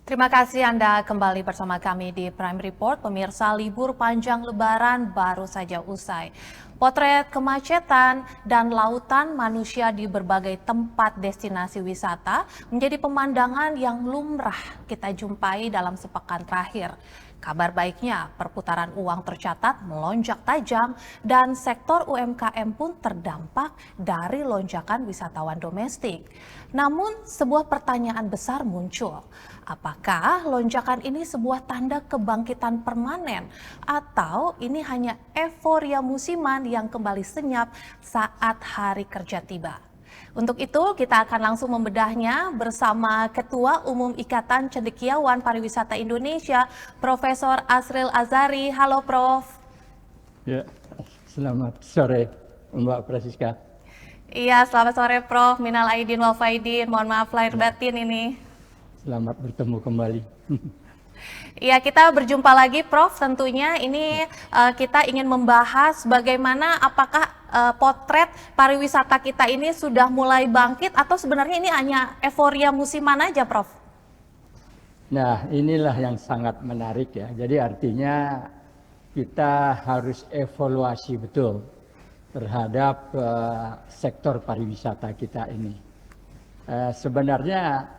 Terima kasih Anda kembali bersama kami di Prime Report. Pemirsa, libur panjang Lebaran baru saja usai. Potret kemacetan dan lautan manusia di berbagai tempat destinasi wisata menjadi pemandangan yang lumrah kita jumpai dalam sepekan terakhir. Kabar baiknya, perputaran uang tercatat melonjak tajam dan sektor UMKM pun terdampak dari lonjakan wisatawan domestik. Namun, sebuah pertanyaan besar muncul. Apakah lonjakan ini sebuah tanda kebangkitan permanen atau ini hanya euforia musiman yang kembali senyap saat hari kerja tiba? Untuk itu, kita akan langsung membedahnya bersama Ketua Umum Ikatan Cendekiawan Pariwisata Indonesia, Profesor Asril Azhari. Halo, Prof. Ya, selamat sore Mbak Francisca. Iya, selamat sore, Prof. Minal aidin wal faidin. Mohon maaf lahir batin ini. Selamat bertemu kembali. Iya, kita berjumpa lagi, Prof. Tentunya ini kita ingin membahas bagaimana apakah potret pariwisata kita ini sudah mulai bangkit atau sebenarnya ini hanya euforia musiman aja, Prof. Nah, inilah yang sangat menarik ya. Jadi artinya kita harus evaluasi betul terhadap sektor pariwisata kita ini. Sebenarnya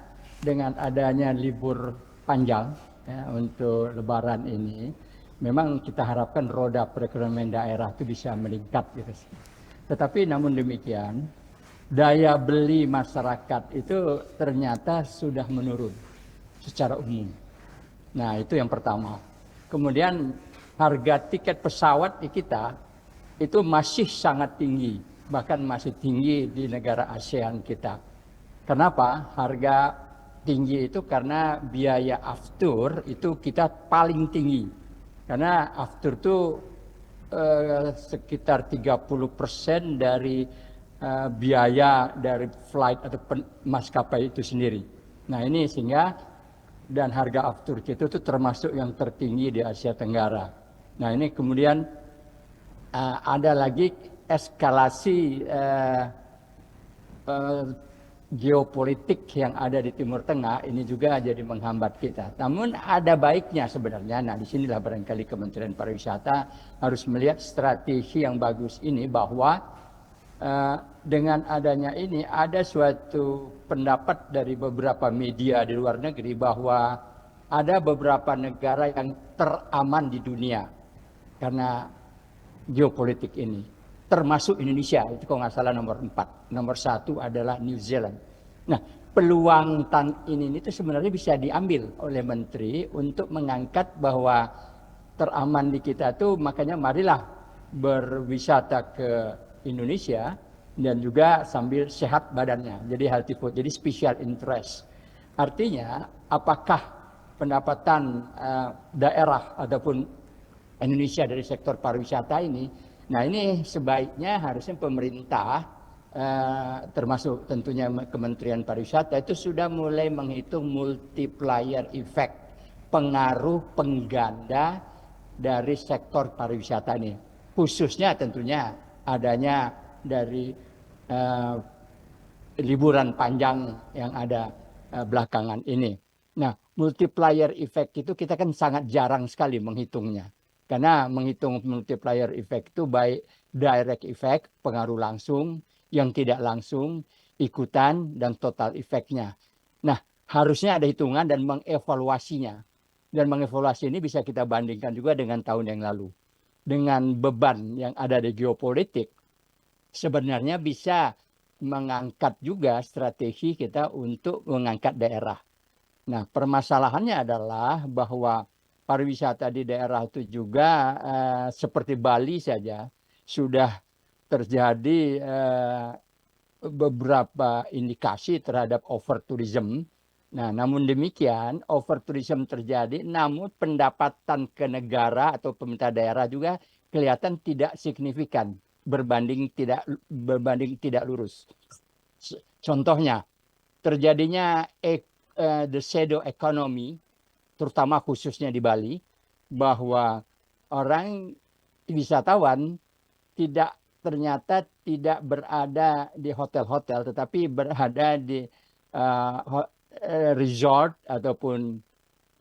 dengan adanya libur panjang ya, untuk Lebaran ini, memang kita harapkan roda perekonomian daerah itu bisa meningkat gitu. Tetapi namun demikian, daya beli masyarakat itu ternyata sudah menurun secara umum. Nah, itu yang pertama. Kemudian harga tiket pesawat di kita itu masih sangat tinggi, bahkan masih tinggi di negara ASEAN kita. Kenapa? Harga tinggi itu karena biaya aftur itu kita paling tinggi. Karena aftur itu sekitar 30% dari biaya dari flight atau maskapai itu sendiri. Nah ini sehingga dan harga aftur kita itu termasuk yang tertinggi di Asia Tenggara. Nah ini kemudian ada lagi eskalasi geopolitik yang ada di Timur Tengah ini juga jadi menghambat kita. Namun ada baiknya sebenarnya. Nah, disinilah barangkali Kementerian Pariwisata harus melihat strategi yang bagus ini bahwa dengan adanya ini ada suatu pendapat dari beberapa media di luar negeri bahwa ada beberapa negara yang teraman di dunia karena geopolitik ini. Termasuk Indonesia, itu kalau nggak salah nomor 4. Nomor 1 adalah New Zealand. Nah, peluang ini itu sebenarnya bisa diambil oleh Menteri untuk mengangkat bahwa teraman di kita itu, makanya marilah berwisata ke Indonesia dan juga sambil sehat badannya. Jadi healthy food, jadi special interest. Artinya, apakah pendapatan daerah ataupun Indonesia dari sektor pariwisata ini, nah ini sebaiknya harusnya pemerintah termasuk tentunya Kementerian Pariwisata itu sudah mulai menghitung multiplier effect, pengaruh pengganda dari sektor pariwisata ini. Khususnya tentunya adanya dari liburan panjang yang ada belakangan ini. Nah, multiplier effect itu kita kan sangat jarang sekali menghitungnya. Karena menghitung multiplier effect itu baik direct effect, pengaruh langsung, yang tidak langsung, ikutan, dan total effect-nya. Nah, harusnya ada hitungan dan mengevaluasinya. Dan mengevaluasi ini bisa kita bandingkan juga dengan tahun yang lalu. Dengan beban yang ada di geopolitik, sebenarnya bisa mengangkat juga strategi kita untuk mengangkat daerah. Nah, permasalahannya adalah bahwa pariwisata di daerah itu juga seperti Bali saja sudah terjadi beberapa indikasi terhadap overtourism. Nah, namun demikian overtourism terjadi, namun pendapatan ke negara atau pemerintah daerah juga kelihatan tidak signifikan berbanding tidak lurus. Contohnya terjadinya the shadow economy, terutama khususnya di Bali, bahwa orang wisatawan ternyata tidak berada di hotel-hotel, tetapi berada di resort ataupun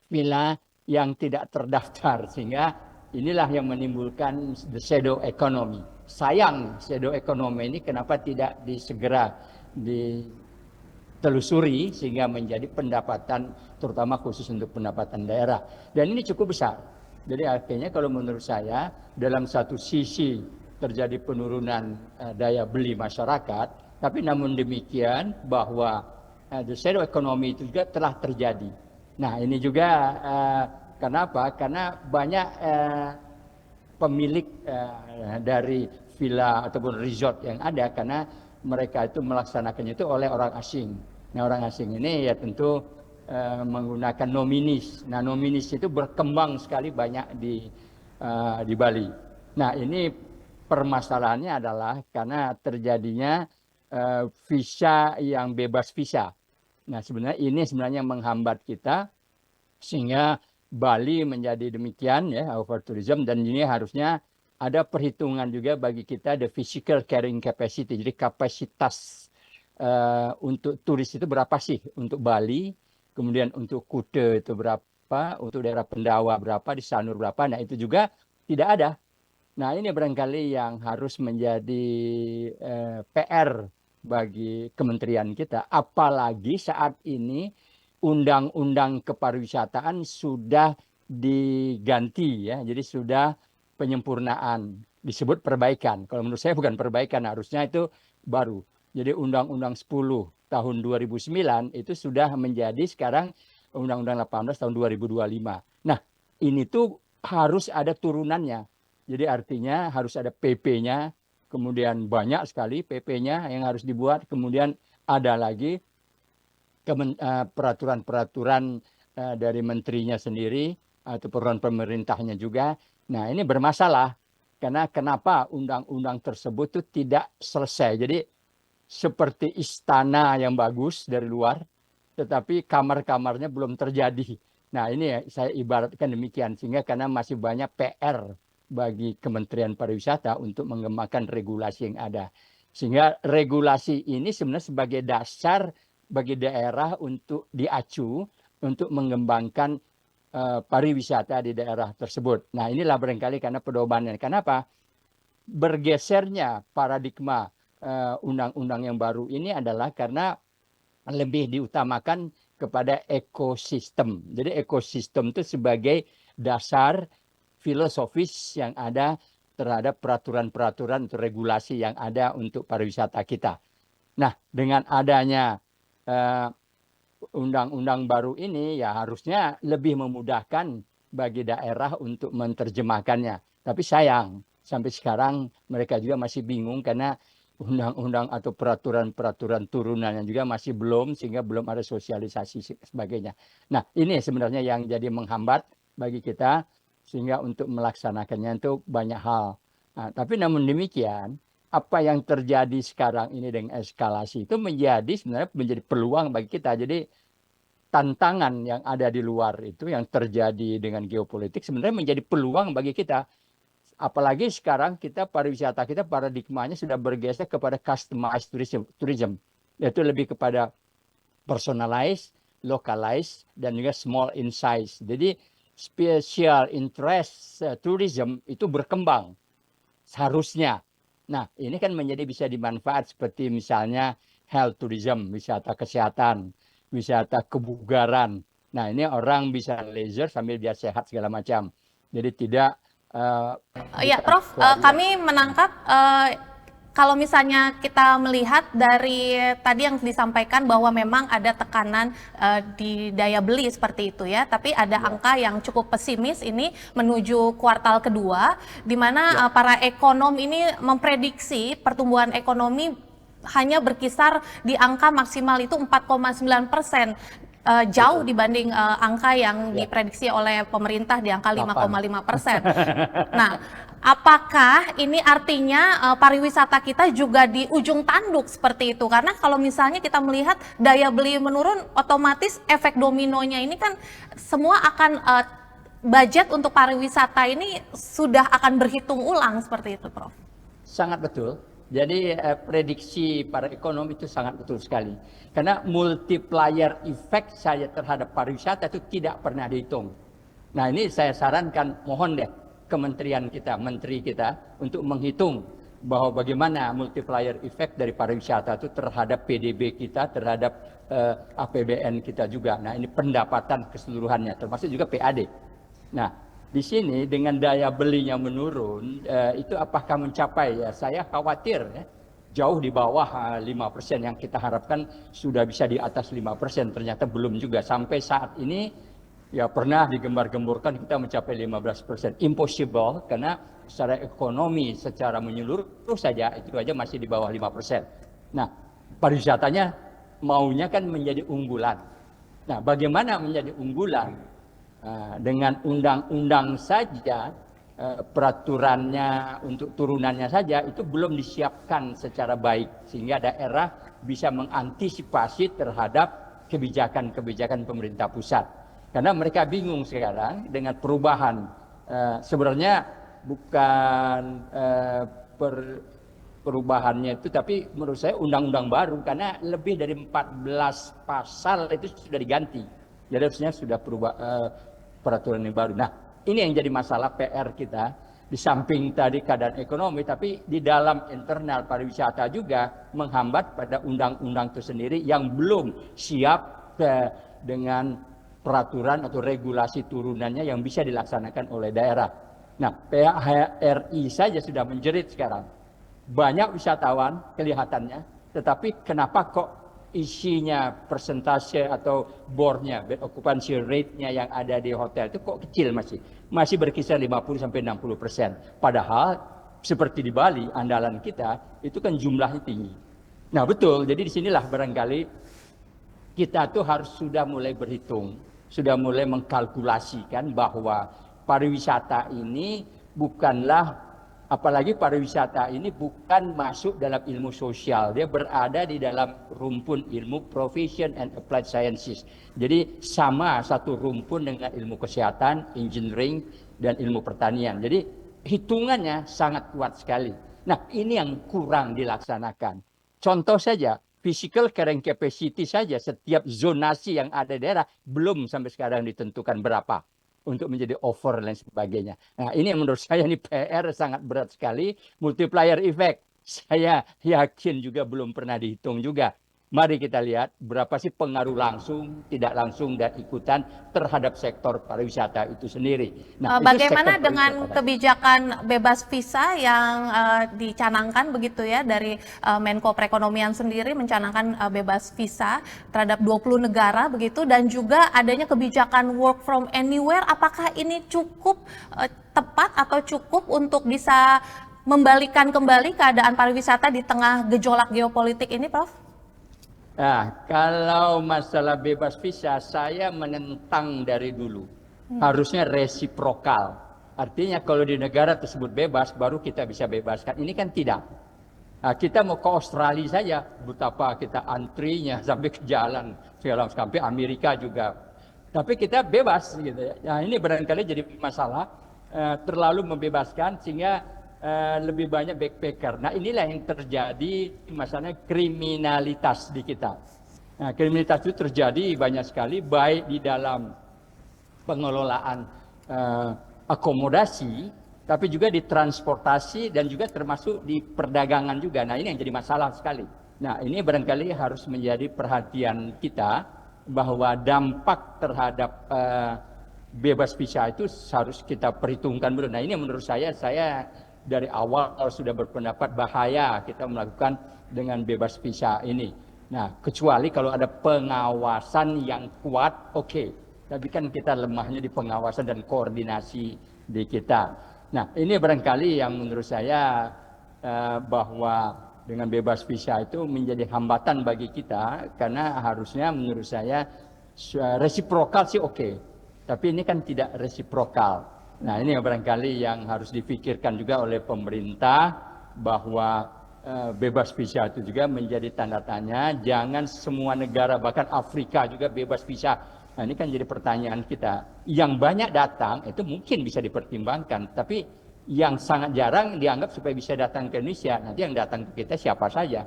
villa yang tidak terdaftar, sehingga inilah yang menimbulkan the shadow economy. Sayang, shadow economy ini kenapa tidak segera ditelusuri sehingga menjadi pendapatan, terutama khusus untuk pendapatan daerah. Dan ini cukup besar. Jadi akhirnya kalau menurut saya, dalam satu sisi terjadi penurunan daya beli masyarakat, tapi namun demikian bahwa the shadow economy itu juga telah terjadi. Nah ini juga kenapa? Karena banyak pemilik dari villa ataupun resort yang ada, karena mereka itu melaksanakannya itu oleh orang asing. Nah orang asing ini ya tentu menggunakan nominis. Nah nominis itu berkembang sekali banyak di Bali. Nah ini permasalahannya adalah karena terjadinya visa yang bebas visa. Nah sebenarnya ini sebenarnya menghambat kita sehingga Bali menjadi demikian ya, over tourism, dan ini harusnya ada perhitungan juga bagi kita the physical carrying capacity. Jadi kapasitas untuk turis itu berapa sih untuk Bali, kemudian untuk Kuta itu berapa, untuk daerah Pendawa berapa, di Sanur berapa. Nah itu juga tidak ada. Nah ini barangkali yang harus menjadi PR bagi kementerian kita, apalagi saat ini undang-undang kepariwisataan sudah diganti ya, jadi sudah penyempurnaan, disebut perbaikan. Kalau menurut saya bukan perbaikan, harusnya itu baru. Jadi Undang-Undang 10 tahun 2009 itu sudah menjadi sekarang Undang-Undang 18 tahun 2025. Nah ini tuh harus ada turunannya. Jadi artinya harus ada PP-nya, kemudian banyak sekali PP-nya yang harus dibuat, kemudian ada lagi peraturan-peraturan dari menterinya sendiri atau peraturan pemerintahnya juga. Nah ini bermasalah karena kenapa undang-undang tersebut itu tidak selesai. Jadi seperti istana yang bagus dari luar, tetapi kamar-kamarnya belum terjadi. Nah ini ya, saya ibaratkan demikian, sehingga karena masih banyak PR bagi Kementerian Pariwisata untuk mengembangkan regulasi yang ada. Sehingga regulasi ini sebenarnya sebagai dasar bagi daerah untuk diacu untuk mengembangkan pariwisata di daerah tersebut. Nah inilah barangkali karena pedomannya. Kenapa? Bergesernya paradigma undang-undang yang baru ini adalah karena lebih diutamakan kepada ekosistem. Jadi ekosistem itu sebagai dasar filosofis yang ada terhadap peraturan-peraturan atau regulasi yang ada untuk pariwisata kita. Nah, dengan adanya undang-undang baru ini ya harusnya lebih memudahkan bagi daerah untuk menerjemahkannya. Tapi sayang, sampai sekarang mereka juga masih bingung karena undang-undang atau peraturan-peraturan turunannya juga masih belum, sehingga belum ada sosialisasi sebagainya. Nah, ini sebenarnya yang jadi menghambat bagi kita, sehingga untuk melaksanakannya itu banyak hal. Nah, tapi namun demikian, apa yang terjadi sekarang ini dengan eskalasi itu sebenarnya menjadi peluang bagi kita. Jadi tantangan yang ada di luar itu yang terjadi dengan geopolitik sebenarnya menjadi peluang bagi kita. Apalagi sekarang kita pariwisata kita paradigmanya sudah bergeser kepada customized tourism, yaitu lebih kepada personalized, localized, dan juga small in size. Jadi special interest tourism itu berkembang seharusnya. Nah, ini kan menjadi bisa dimanfaat seperti misalnya health tourism, wisata kesehatan, wisata kebugaran. Nah, ini orang bisa leisure sambil dia sehat segala macam. Jadi tidak ya, Prof, kami menangkap kalau misalnya kita melihat dari tadi yang disampaikan bahwa memang ada tekanan di daya beli seperti itu ya, tapi ada angka yang cukup pesimis ini menuju kuartal kedua, di mana para ekonom ini memprediksi pertumbuhan ekonomi hanya berkisar di angka maksimal itu 4,9%. Jauh dibanding angka yang diprediksi oleh pemerintah di angka 5,5%. Nah, apakah ini artinya pariwisata kita juga di ujung tanduk seperti itu? Karena kalau misalnya kita melihat daya beli menurun, otomatis efek dominonya ini kan semua akan budget untuk pariwisata ini sudah akan berhitung ulang seperti itu, Prof. Sangat betul. Jadi prediksi para ekonom itu sangat betul sekali. Karena multiplier effect saya terhadap pariwisata itu tidak pernah dihitung. Nah ini saya sarankan, mohon deh kementerian kita, menteri kita untuk menghitung bahwa bagaimana multiplier effect dari pariwisata itu terhadap PDB kita, terhadap APBN kita juga. Nah ini pendapatan keseluruhannya, termasuk juga PAD. Nah di sini dengan daya belinya menurun, itu apakah mencapai? Ya, saya khawatir ya, jauh di bawah 5% yang kita harapkan, sudah bisa di atas 5%, ternyata belum juga. Sampai saat ini ya pernah digembar-gemburkan kita mencapai 15%. Impossible, karena secara ekonomi, secara menyeluruh saja itu aja masih di bawah 5%. Nah, pariwisatanya maunya kan menjadi unggulan. Nah, bagaimana menjadi unggulan? Dengan undang-undang saja, peraturannya untuk turunannya saja itu belum disiapkan secara baik sehingga daerah bisa mengantisipasi terhadap kebijakan-kebijakan pemerintah pusat. Karena mereka bingung sekarang dengan perubahan. Sebenarnya bukan perubahannya itu, tapi menurut saya undang-undang baru, karena lebih dari 14 pasal itu sudah diganti. Jadi harusnya sudah peraturan yang baru. Nah, ini yang jadi masalah PR kita. Di samping tadi keadaan ekonomi, tapi di dalam internal pariwisata juga menghambat pada undang-undang itu sendiri yang belum siap dengan peraturan atau regulasi turunannya yang bisa dilaksanakan oleh daerah. Nah, PHRI saja sudah menjerit sekarang. Banyak wisatawan kelihatannya, tetapi kenapa kok isinya, persentase atau bornya, bed occupancy rate-nya yang ada di hotel itu kok kecil, masih berkisar 50-60%. Padahal seperti di Bali, andalan kita itu kan jumlahnya tinggi. Nah betul, jadi disinilah barangkali kita tuh harus sudah mulai berhitung, sudah mulai mengkalkulasikan bahwa pariwisata ini bukanlah, apalagi pariwisata ini bukan masuk dalam ilmu sosial, dia berada di dalam rumpun ilmu profession and applied sciences. Jadi sama satu rumpun dengan ilmu kesehatan, engineering, dan ilmu pertanian. Jadi hitungannya sangat kuat sekali. Nah ini yang kurang dilaksanakan. Contoh saja, physical carrying capacity saja setiap zonasi yang ada di daerah belum sampai sekarang ditentukan berapa untuk menjadi over dan sebagainya. Nah ini menurut saya ini PR sangat berat sekali. Multiplier effect saya yakin juga belum pernah dihitung juga. Mari kita lihat berapa sih pengaruh langsung, tidak langsung, dan ikutan terhadap sektor pariwisata itu sendiri. Nah, bagaimana dengan kebijakan bebas visa yang dicanangkan begitu ya dari Menko Perekonomian sendiri, mencanangkan bebas visa terhadap 20 negara begitu, dan juga adanya kebijakan work from anywhere. Apakah ini cukup tepat atau cukup untuk bisa membalikan kembali keadaan pariwisata di tengah gejolak geopolitik ini, Prof? Nah, kalau masalah bebas visa, saya menentang dari dulu. Harusnya resiprokal. Artinya kalau di negara tersebut bebas, baru kita bisa bebaskan. Ini kan tidak. Nah, kita mau ke Australia saja, betapa kita antrinya sampai ke jalan, sampai Amerika juga. Tapi kita bebas gitu ya. Nah, ini barangkali jadi masalah, terlalu membebaskan sehingga lebih banyak backpacker. Nah inilah yang terjadi, masalahnya kriminalitas di kita. Nah kriminalitas itu terjadi banyak sekali, baik di dalam pengelolaan akomodasi, tapi juga di transportasi dan juga termasuk di perdagangan juga. Nah ini yang jadi masalah sekali. Nah ini barangkali harus menjadi perhatian kita bahwa dampak terhadap bebas visa itu harus kita perhitungkan dulu. Nah ini menurut saya dari awal sudah berpendapat bahaya kita melakukan dengan bebas visa ini. Nah, kecuali kalau ada pengawasan yang kuat, oke. Tapi kan kita lemahnya di pengawasan dan koordinasi di kita. Nah, ini barangkali yang menurut saya bahwa dengan bebas visa itu menjadi hambatan bagi kita, karena harusnya menurut saya resiprokal sih oke. Tapi ini kan tidak resiprokal. Nah ini yang barangkali yang harus dipikirkan juga oleh pemerintah, bahwa bebas visa itu juga menjadi tanda tanya. Jangan semua negara, bahkan Afrika juga bebas visa. Nah ini kan jadi pertanyaan kita. Yang banyak datang itu mungkin bisa dipertimbangkan, tapi yang sangat jarang dianggap supaya bisa datang ke Indonesia. Nanti yang datang ke kita siapa saja.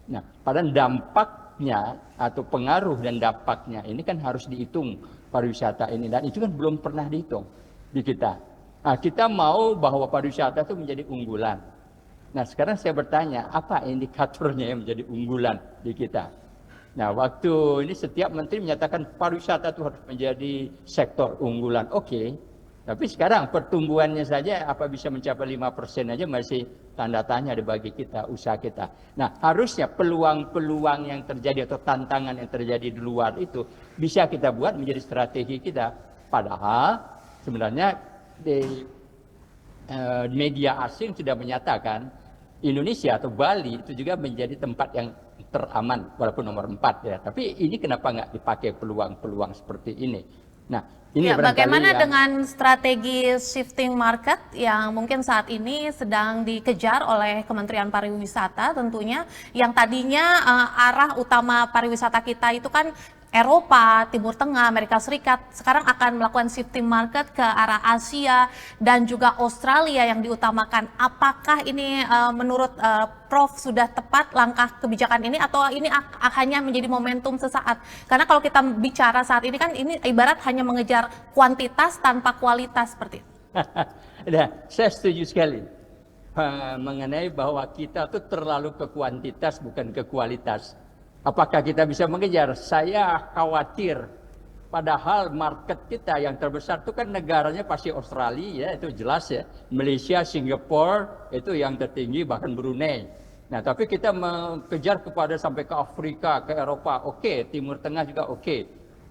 Nah, pada dampaknya atau pengaruh dan dampaknya ini kan harus dihitung pariwisata ini, dan itu kan belum pernah dihitung di kita. Nah, kita mau bahwa pariwisata itu menjadi unggulan. Nah, sekarang saya bertanya, apa indikatornya yang menjadi unggulan di kita? Nah, waktu ini setiap menteri menyatakan pariwisata itu harus menjadi sektor unggulan. Oke, tapi sekarang pertumbuhannya saja apa bisa mencapai 5% aja masih tanda tanya bagi kita, usaha kita. Nah, harusnya peluang-peluang yang terjadi atau tantangan yang terjadi di luar itu bisa kita buat menjadi strategi kita. Padahal sebenarnya di media asing sudah menyatakan Indonesia atau Bali itu juga menjadi tempat yang teraman walaupun nomor 4 ya. Tapi ini kenapa nggak dipakai peluang-peluang seperti ini? Nah, ini ya, bagaimana yang... dengan strategi shifting market yang mungkin saat ini sedang dikejar oleh Kementerian Pariwisata tentunya, yang tadinya arah utama pariwisata kita itu kan Eropa, Timur Tengah, Amerika Serikat, sekarang akan melakukan shifting market ke arah Asia dan juga Australia yang diutamakan. Apakah ini menurut Prof sudah tepat langkah kebijakan ini, atau ini hanya menjadi momentum sesaat? Karena kalau kita bicara saat ini kan ini ibarat hanya mengejar kuantitas tanpa kualitas seperti itu. Nah, saya setuju sekali mengenai bahwa kita tuh terlalu ke kuantitas bukan ke kualitas. Apakah kita bisa mengejar? Saya khawatir. Padahal market kita yang terbesar itu kan negaranya pasti Australia, ya itu jelas ya. Malaysia, Singapura itu yang tertinggi, bahkan Brunei. Nah, tapi kita mengejar kepada sampai ke Afrika, ke Eropa, oke. Timur Tengah juga oke.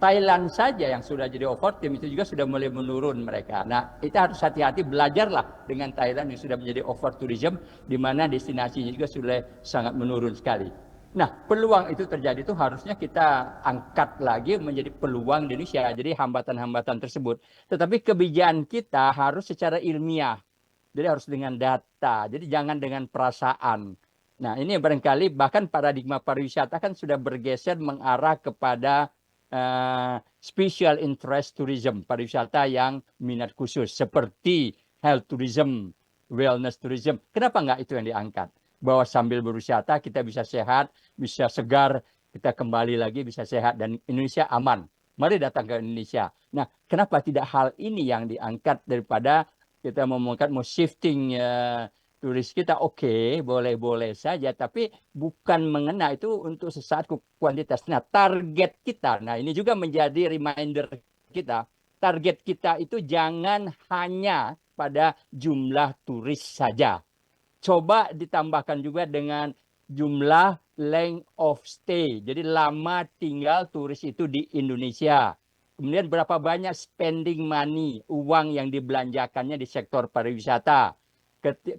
Thailand saja yang sudah jadi overteam itu juga sudah mulai menurun mereka. Nah, kita harus hati-hati, belajarlah dengan Thailand yang sudah menjadi overtourism, di mana destinasinya juga sudah sangat menurun sekali. Nah, peluang itu terjadi itu harusnya kita angkat lagi menjadi peluang di Indonesia. Jadi hambatan-hambatan tersebut. Tetapi kebijakan kita harus secara ilmiah. Jadi harus dengan data. Jadi jangan dengan perasaan. Nah, ini barangkali bahkan paradigma pariwisata kan sudah bergeser mengarah kepada special interest tourism. Pariwisata yang minat khusus. Seperti health tourism, wellness tourism. Kenapa nggak itu yang diangkat? Bahwa sambil berwisata kita bisa sehat, bisa segar, kita kembali lagi bisa sehat dan Indonesia aman. Mari datang ke Indonesia. Nah, kenapa tidak hal ini yang diangkat daripada kita mau shifting turis kita? Oke, boleh-boleh saja, tapi bukan mengena itu untuk sesaat kuantitas. Nah, target kita, nah ini juga menjadi reminder kita. Target kita itu jangan hanya pada jumlah turis saja. Coba ditambahkan juga dengan jumlah length of stay. Jadi lama tinggal turis itu di Indonesia. Kemudian berapa banyak spending money, uang yang dibelanjakannya di sektor pariwisata.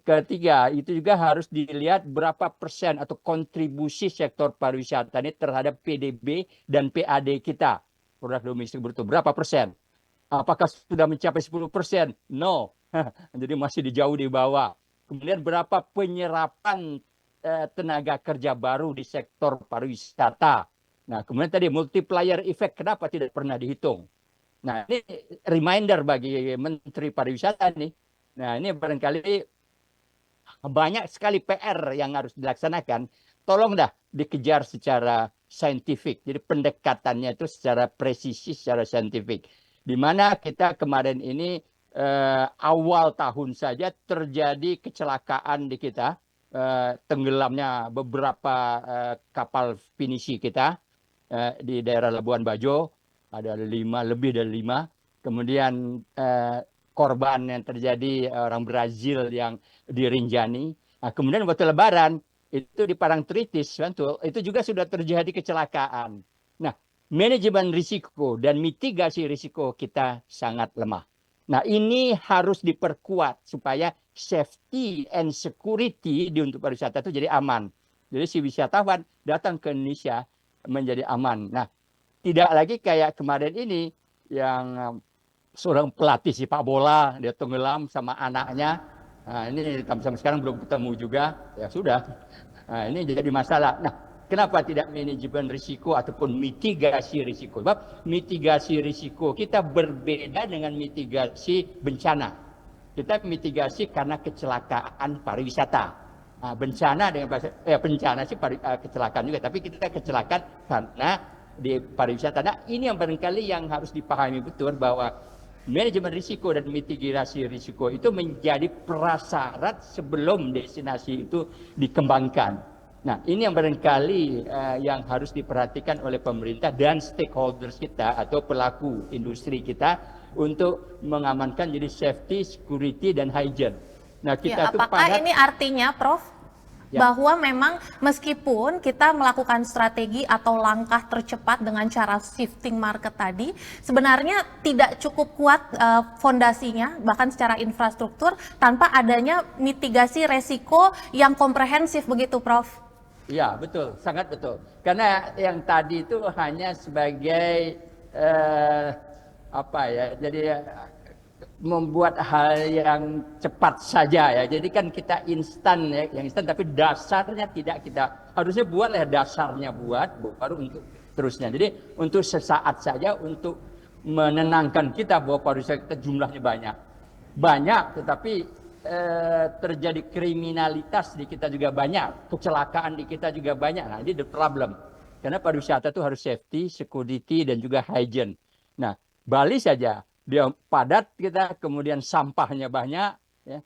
Ketiga, itu juga harus dilihat berapa persen atau kontribusi sektor pariwisata ini terhadap PDB dan PAD kita. Produk domestik bruto, berapa persen? Apakah sudah mencapai 10%? No. Jadi masih jauh di bawah. Kemudian berapa penyerapan tenaga kerja baru di sektor pariwisata. Nah, kemudian tadi multiplier effect kenapa tidak pernah dihitung. Nah, ini reminder bagi Menteri Pariwisata nih. Nah, ini barangkali banyak sekali PR yang harus dilaksanakan. Tolong dah dikejar secara saintifik. Jadi pendekatannya itu secara presisi, secara saintifik. Di mana kita kemarin ini awal tahun saja terjadi kecelakaan di kita, tenggelamnya beberapa kapal pinisi kita di daerah Labuan Bajo, ada lebih dari 5. Kemudian korban yang terjadi orang Brazil yang di Rinjani. Nah, kemudian waktu Lebaran itu di Parangtritis, itu juga sudah terjadi kecelakaan. Nah, manajemen risiko dan mitigasi risiko kita sangat lemah. Nah, ini harus diperkuat supaya safety and security di untuk pariwisata itu jadi aman. Jadi si wisatawan datang ke Indonesia menjadi aman. Nah, tidak lagi kayak kemarin ini yang seorang pelatih sepak bola, dia tenggelam sama anaknya. Nah, ini sampai sekarang belum ketemu juga. Ya sudah. Nah, ini jadi masalah. Nah, kenapa tidak manajemen risiko ataupun mitigasi risiko? Sebab mitigasi risiko kita berbeda dengan mitigasi bencana. kita mitigasi karena kecelakaan pariwisata. Nah, bencana dengan bahasa, bencana sih kecelakaan juga, tapi kita kecelakaan karena di pariwisata. Nah, ini yang barangkali yang harus dipahami betul, bahwa manajemen risiko dan mitigasi risiko itu menjadi prasyarat sebelum destinasi itu dikembangkan. Nah, ini yang barangkali yang harus diperhatikan oleh pemerintah dan stakeholders kita atau pelaku industri kita untuk mengamankan jadi safety, security, dan hygiene. Nah, kita ya, apakah ini artinya, Prof, bahwa memang meskipun kita melakukan strategi atau langkah tercepat dengan cara shifting market tadi, sebenarnya tidak cukup kuat fondasinya, bahkan secara infrastruktur, tanpa adanya mitigasi resiko yang komprehensif begitu, Prof? Ya, betul, sangat betul. Karena yang tadi itu hanya sebagai jadi membuat hal yang cepat saja ya. Jadi kan kita instan ya, yang instan, tapi dasarnya tidak kita harusnya buatlah dasarnya baru untuk terusnya. Jadi untuk sesaat saja untuk menenangkan kita bahwa pariwisata kita jumlahnya banyak, tetapi terjadi kriminalitas di kita juga banyak, kecelakaan di kita juga banyak. Nah, ini the problem. Karena pariwisata itu harus safety, security, dan juga hygiene. Nah, Bali saja dia padat kita, kemudian sampahnya banyak, ya.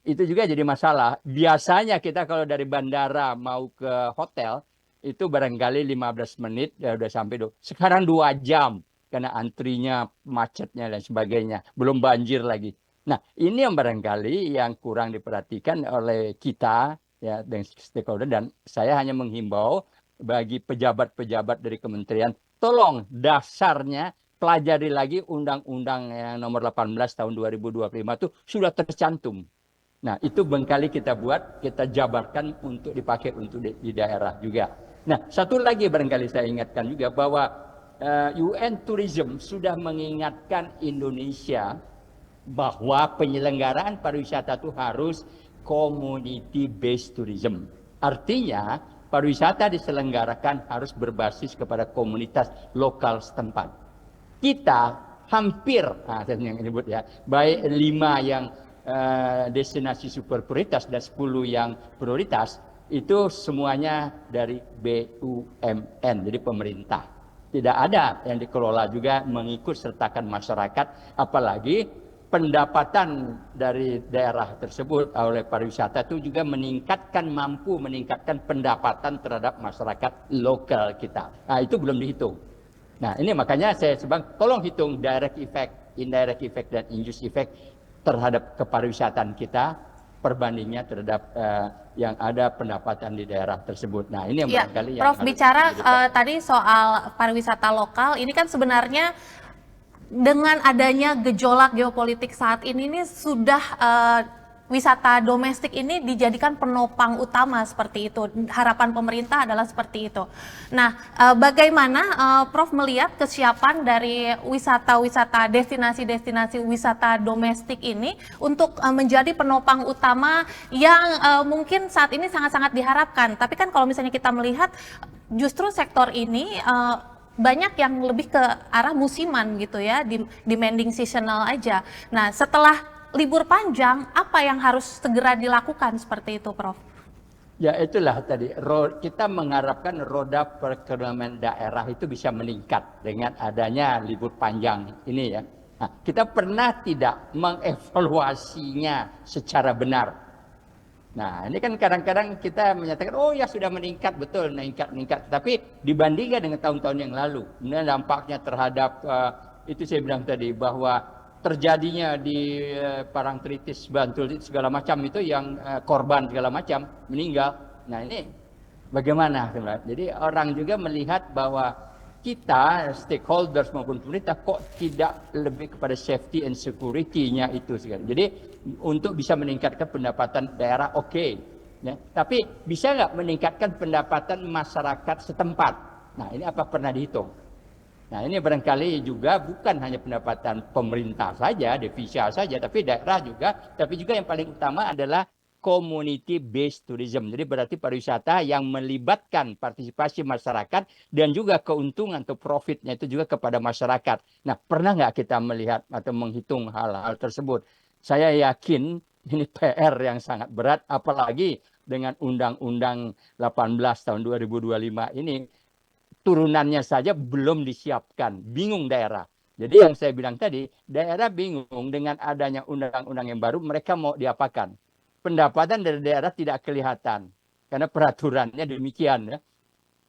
Itu juga jadi masalah. Biasanya kita kalau dari bandara mau ke hotel itu barangkali 15 menit ya udah sampai. Sekarang 2 jam karena antrinya, macetnya, dan sebagainya. Belum banjir lagi. Nah, ini yang barangkali yang kurang diperhatikan oleh kita ya, dengan stakeholder, dan saya hanya menghimbau bagi pejabat-pejabat dari kementerian, tolong dasarnya pelajari lagi Undang-Undang yang nomor 18 tahun 2025 itu sudah tercantum. Nah, itu barangkali kita buat, kita jabarkan untuk dipakai untuk di daerah juga. Nah, satu lagi barangkali saya ingatkan juga bahwa UN Tourism sudah mengingatkan Indonesia bahwa penyelenggaraan pariwisata itu harus community based tourism. Artinya pariwisata diselenggarakan harus berbasis kepada komunitas lokal setempat. Kita hampir, saya yang menyebut ya, baik 5 yang destinasi super prioritas dan 10 yang prioritas, itu semuanya dari BUMN, jadi pemerintah. Tidak ada yang dikelola juga mengikut sertakan masyarakat, apalagi pendapatan dari daerah tersebut oleh pariwisata itu juga mampu meningkatkan pendapatan terhadap masyarakat lokal kita. Nah, itu belum dihitung. Nah, ini makanya saya sebut, tolong hitung direct effect, indirect effect, dan induced effect terhadap kepariwisataan kita, perbandingnya terhadap yang ada pendapatan di daerah tersebut. Nah, ini yang barangkali yang Prof, bicara tadi soal pariwisata lokal, ini kan sebenarnya dengan adanya gejolak geopolitik saat ini sudah wisata domestik ini dijadikan penopang utama seperti itu. Harapan pemerintah adalah seperti itu. Nah, bagaimana Prof melihat kesiapan dari wisata-wisata, destinasi-destinasi wisata domestik ini untuk menjadi penopang utama yang mungkin saat ini sangat-sangat diharapkan. Tapi kan kalau misalnya kita melihat justru sektor ini banyak yang lebih ke arah musiman gitu ya, demanding seasonal aja. Nah, setelah libur panjang, apa yang harus segera dilakukan seperti itu, Prof? Ya, itulah tadi, kita mengharapkan roda perekonomian daerah itu bisa meningkat dengan adanya libur panjang ini ya. Nah, kita pernah tidak mengevaluasinya secara benar. Nah, ini kan kadang-kadang kita menyatakan, oh ya sudah meningkat, betul, meningkat. Tapi dibandingkan dengan tahun-tahun yang lalu, ini dampaknya terhadap, itu saya bilang tadi, bahwa terjadinya di Parangtritis, Bantul, segala macam itu yang korban segala macam, meninggal. Nah, ini bagaimana sebenarnya? Jadi orang juga melihat bahwa kita, stakeholders maupun pemerintah, kok tidak lebih kepada safety and security-nya itu sekali. Jadi untuk bisa meningkatkan pendapatan daerah, oke. Ya. Tapi bisa nggak meningkatkan pendapatan masyarakat setempat? Nah, ini apa pernah dihitung? Nah, ini barangkali juga bukan hanya pendapatan pemerintah saja, devisa saja, tapi daerah juga. Tapi juga yang paling utama adalah community based tourism. Jadi berarti pariwisata yang melibatkan partisipasi masyarakat dan juga keuntungan atau profitnya itu juga kepada masyarakat. Nah, pernah nggak kita melihat atau menghitung hal-hal tersebut? Saya yakin ini PR yang sangat berat, apalagi dengan Undang-Undang 18 tahun 2025 ini turunannya saja belum disiapkan, bingung daerah. Jadi yang saya bilang tadi, daerah bingung dengan adanya undang-undang yang baru, mereka mau diapakan. Pendapatan dari daerah tidak kelihatan, karena peraturannya demikian. Ya.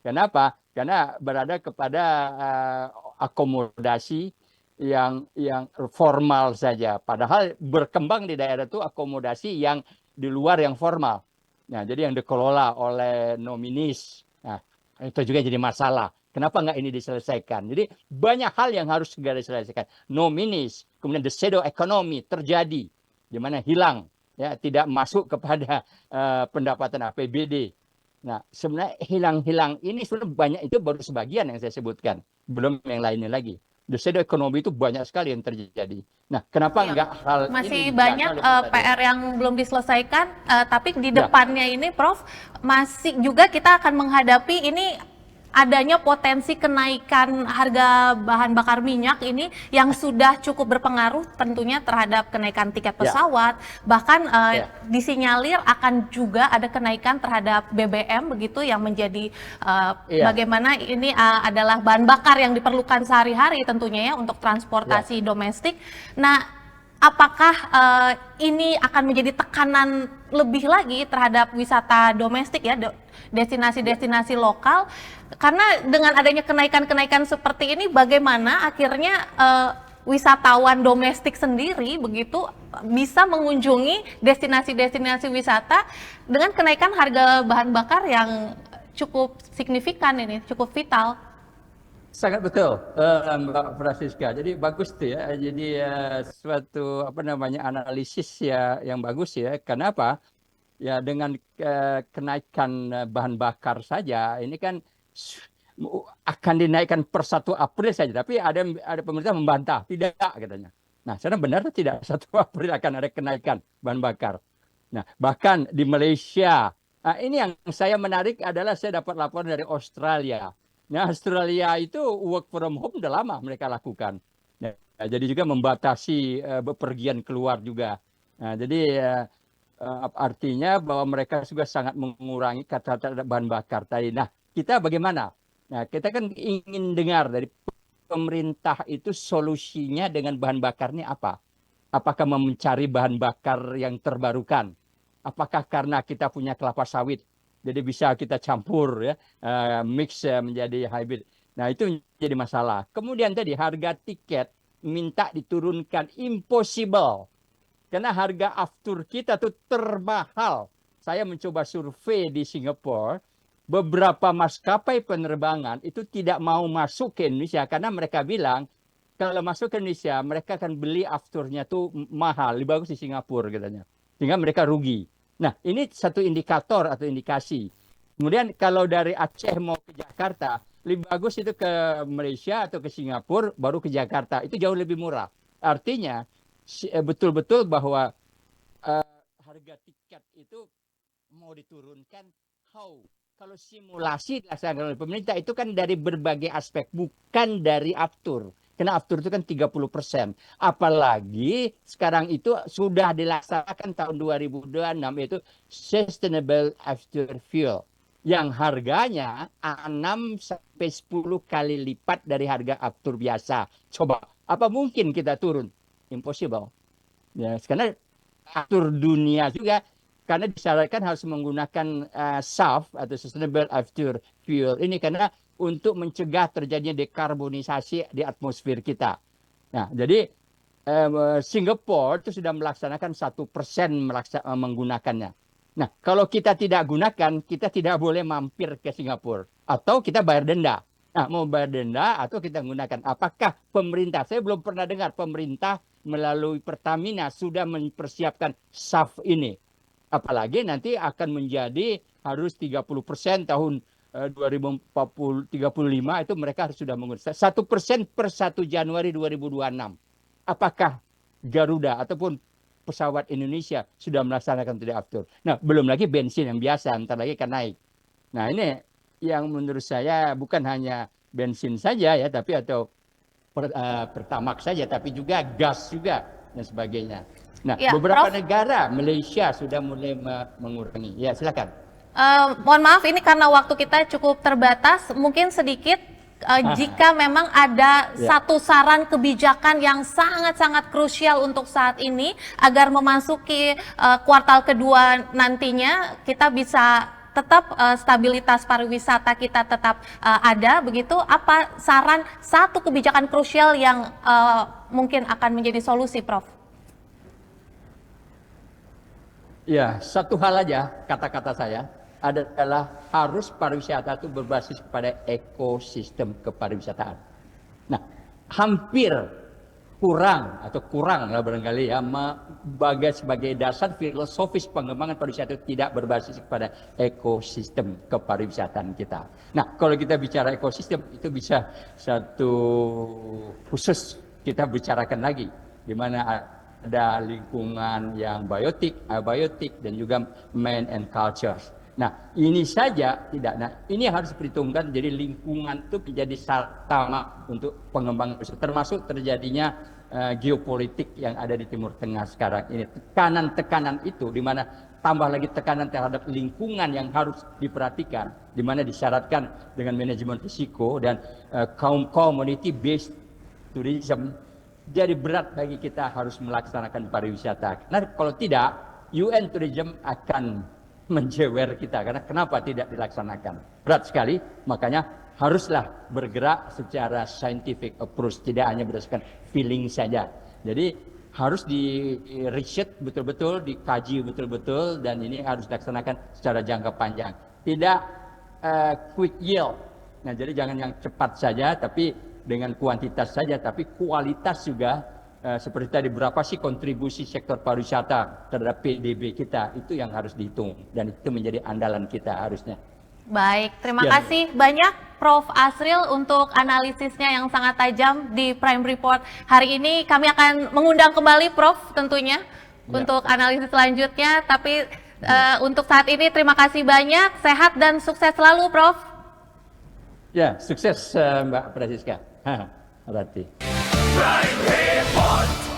Kenapa? Karena berada kepada akomodasi yang formal saja. Padahal berkembang di daerah itu akomodasi yang di luar yang formal. Nah, jadi yang dikelola oleh nominis. Nah, itu juga jadi masalah. Kenapa nggak ini diselesaikan? Jadi banyak hal yang harus segera diselesaikan. Nominis, kemudian the shadow economy terjadi, di mana hilang, ya tidak masuk kepada pendapatan APBD. Nah, sebenarnya hilang-hilang ini sebenarnya banyak, itu baru sebagian yang saya sebutkan, belum yang lainnya lagi. The shadow economy itu banyak sekali yang terjadi. Nah, kenapa Ya, enggak hal ini masih dijaga banyak oleh pemerintah PR daerah? yang belum diselesaikan, tapi di Ya, depannya ini, Prof, masih juga kita akan menghadapi ini adanya potensi kenaikan harga bahan bakar minyak ini yang sudah cukup berpengaruh tentunya terhadap kenaikan tiket ya, pesawat, bahkan ya, disinyalir akan juga ada kenaikan terhadap BBM begitu yang menjadi iya, bagaimana ini adalah bahan bakar yang diperlukan sehari-hari tentunya ya untuk ya. transportasi domestik. Nah, apakah ini akan menjadi tekanan lebih lagi terhadap wisata domestik ya, Ya. destinasi-destinasi lokal? Karena dengan adanya kenaikan-kenaikan seperti ini, bagaimana akhirnya wisatawan domestik sendiri begitu bisa mengunjungi destinasi-destinasi wisata dengan kenaikan harga bahan bakar yang cukup signifikan ini, cukup vital. Sangat betul, Mbak Francisca. Jadi bagus tuh ya. Jadi suatu apa namanya analisis ya yang bagus ya. Kenapa? Ya dengan kenaikan bahan bakar saja, ini kan akan dinaikkan per 1 April saja. Tapi ada pemerintah membantah, tidak katanya. Nah, sekarang benar atau tidak 1 April akan ada kenaikan bahan bakar. Nah, bahkan di Malaysia, nah, ini yang saya menarik adalah saya dapat laporan dari Australia. Nah, Australia itu work from home udah lama mereka lakukan. Nah, jadi juga membatasi bepergian keluar juga. Nah, jadi artinya bahwa mereka juga sangat mengurangi kata-kata bahan bakar tadi. Nah, kita bagaimana? Nah, kita kan ingin dengar dari pemerintah itu solusinya dengan bahan bakarnya apa? Apakah mencari bahan bakar yang terbarukan? Apakah karena kita punya kelapa sawit, jadi bisa kita campur ya, mix menjadi hybrid. Nah, itu jadi masalah. Kemudian tadi harga tiket minta diturunkan, impossible. Karena harga aftur kita tuh termahal. Saya mencoba survei di Singapura, beberapa maskapai penerbangan itu tidak mau masuk ke Indonesia karena mereka bilang kalau masuk ke Indonesia mereka akan beli afturnya tuh mahal, lebih bagus di Singapura katanya. Sehingga mereka rugi. Nah, ini satu indikator atau indikasi. Kemudian kalau dari Aceh mau ke Jakarta, lebih bagus itu ke Malaysia atau ke Singapura baru ke Jakarta. Itu jauh lebih murah. Artinya betul-betul bahwa uh, harga tiket itu mau diturunkan. How? Kalau simulasi dilaksanakan oleh pemerintah itu kan dari berbagai aspek, bukan dari aftur. Karena aftur itu kan 30%. Apalagi sekarang itu sudah dilaksanakan tahun 2026 yaitu Sustainable After Fuel. Yang harganya 6 sampai 10 kali lipat dari harga aftur biasa. Coba, apa mungkin kita turun? Impossible. Ya, karena atur dunia juga karena disyaratkan harus menggunakan SAF atau Sustainable Aviation Fuel ini karena untuk mencegah terjadinya dekarbonisasi di atmosfer kita. Nah, jadi Singapura itu sudah melaksanakan 1% menggunakannya. Nah, kalau kita tidak gunakan, kita tidak boleh mampir ke Singapura atau kita bayar denda. Nah, mau bayar denda atau kita gunakan. Apakah pemerintah? Saya belum pernah dengar pemerintah melalui Pertamina sudah mempersiapkan SAF ini. Apalagi nanti akan menjadi harus 30% tahun 2035 itu mereka harus sudah menggunakan 1% per 1 Januari 2026. Apakah Garuda ataupun pesawat Indonesia sudah melaksanakan tidak aftur? Nah, belum lagi bensin yang biasa, ntar lagi akan naik. Nah, ini yang menurut saya bukan hanya bensin saja ya, tapi atau pertamak saja, tapi juga gas juga. dan sebagainya. Nah, Ya, beberapa Prof. negara, Malaysia sudah mulai mengurangi. Ya, silakan. Mohon maaf, ini karena waktu kita cukup terbatas, mungkin sedikit jika memang ada Ya. satu saran kebijakan yang sangat-sangat krusial untuk saat ini agar memasuki kuartal kedua nantinya kita bisa tetap stabilitas pariwisata kita tetap ada begitu, apa saran satu kebijakan krusial yang mungkin akan menjadi solusi, Prof? Ya, satu hal aja kata-kata saya adalah harus pariwisata itu berbasis kepada ekosistem kepariwisataan. Nah, hampir kurang lah barangkali ya sebagai dasar filosofis pengembangan pariwisata itu tidak berbasis kepada ekosistem kepariwisataan kita. Nah, kalau kita bicara ekosistem itu bisa satu khusus kita bicarakan lagi di mana ada lingkungan yang biotik, abiotik, dan juga man and culture. Nah, ini saja tidak. Nah, ini harus diperhitungkan. Jadi lingkungan itu menjadi utama untuk pengembangan, termasuk terjadinya geopolitik yang ada di Timur Tengah sekarang ini. Tekanan-tekanan itu, di mana tambah lagi tekanan terhadap lingkungan yang harus diperhatikan, di mana disyaratkan dengan manajemen risiko dan community based tourism. Jadi berat bagi kita harus melaksanakan pariwisata. Karena kalau tidak, UN Tourism akan menjewer kita. Karena kenapa tidak dilaksanakan? Berat sekali, makanya haruslah bergerak secara scientific approach. Tidak hanya berdasarkan feeling saja. Jadi harus di riset betul-betul, dikaji betul-betul, dan ini harus dilaksanakan secara jangka panjang. Tidak quick yield. Nah, jadi jangan yang cepat saja, tapi dengan kuantitas saja, tapi kualitas juga seperti tadi berapa sih kontribusi sektor pariwisata terhadap PDB kita, itu yang harus dihitung dan itu menjadi andalan kita harusnya. Baik, terima Ya. kasih banyak Prof. Asril untuk analisisnya yang sangat tajam di Prime Report hari ini. Kami akan mengundang kembali Prof tentunya untuk analisis selanjutnya, tapi untuk saat ini terima kasih banyak, sehat dan sukses selalu Prof. Ya, sukses Mbak Francisca. Berarti. Prime Report.